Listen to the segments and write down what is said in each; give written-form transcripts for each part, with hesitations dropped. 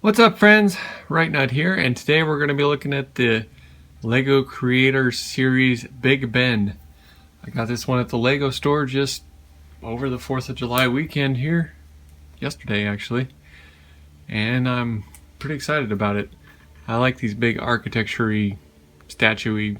What's up, friends? Right Nut here, and today we're going to be looking at the LEGO Creator Series Big Ben. I got this one at the LEGO store just over the 4th of July weekend here, yesterday actually, and I'm pretty excited about it. I like these big architecture-y, statue-y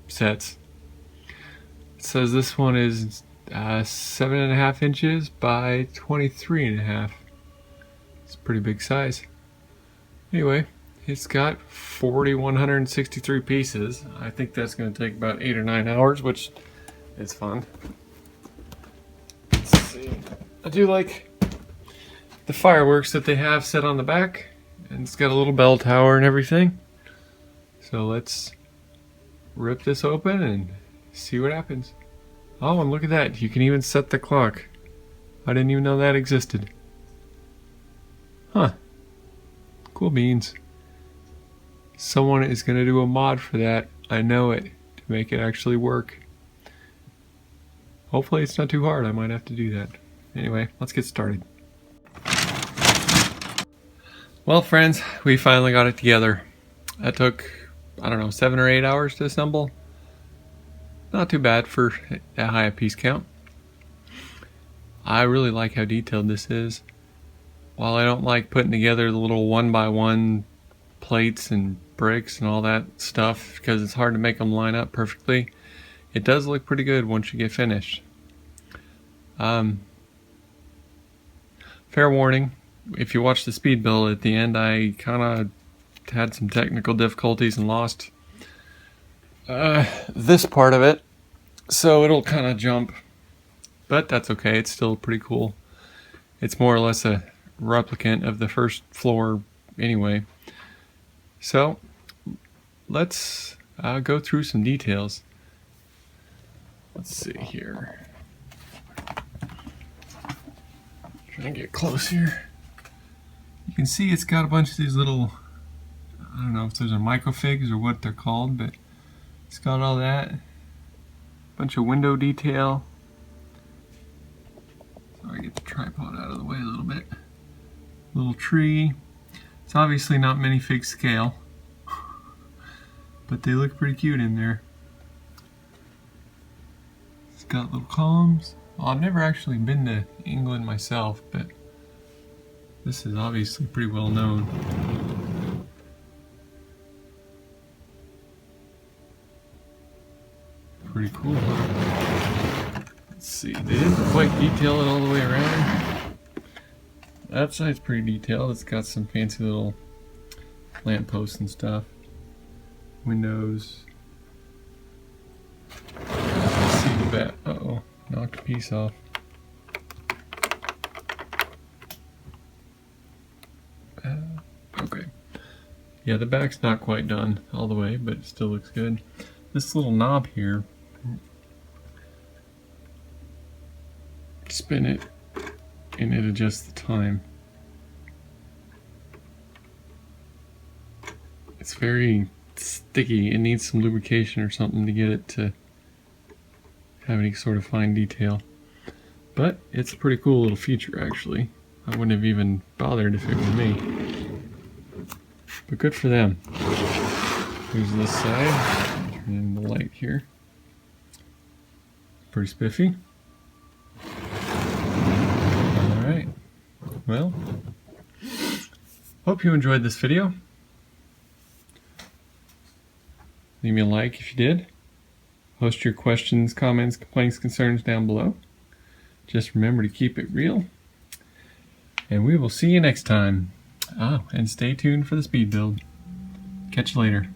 sets. It says this one is 7.5 inches by 23.5. It's a pretty big size. Anyway, it's got 4,163 pieces. I think that's going to take about 8 or 9 hours, which is fun. Let's see. I do like the fireworks that they have set on the back, and it's got a little bell tower and everything. So let's rip this open and see what happens. Oh, and look at that. You can even set the clock. I didn't even know that existed. Huh. Cool beans. Someone is going to do a mod for that. I know it. To make it actually work. Hopefully it's not too hard. I might have to do that. Anyway, let's get started. Well, friends, we finally got it together. That took, I don't know, 7 or 8 hours to assemble. Not too bad for that high a piece count. I really like how detailed this is. While I don't like putting together the little 1x1 plates and bricks and all that stuff because it's hard to make them line up perfectly, it does look pretty good once you get finished. Fair warning, if you watch the speed build at the end, I kind of had some technical difficulties and lost this part of it, so it'll kind of jump, but that's okay. It's still pretty cool. It's more or less a replicant of the first floor anyway. So let's go through some details. Let's see here. Try and get close here. You can see it's got a bunch of these little, I don't know if those are microfigs or what they're called, but it's got all that. Bunch of window detail. Sorry, get the tripod out of the way a little bit. Little tree. It's obviously not minifig scale, but they look pretty cute in there. It's got little columns. Well, I've never actually been to England myself, but this is obviously pretty well known. Pretty cool. Let's see, they didn't quite detail it all the way around. That side's pretty detailed. It's got some fancy little lampposts and stuff. Windows. Let's see the back. Uh-oh, knocked a piece off. Okay. Yeah, the back's not quite done all the way, but it still looks good. This little knob here, spin it and it adjusts the time. It's very sticky. It needs some lubrication or something to get it to have any sort of fine detail. But it's a pretty cool little feature actually. I wouldn't have even bothered if it were me. But good for them. Here's this side. Turn in the light here. Pretty spiffy. Alright. Well, hope you enjoyed this video. Leave me a like if you did. Post your questions, comments, complaints, concerns down below. Just remember to keep it real. And we will see you next time. Oh, and stay tuned for the speed build. Catch you later.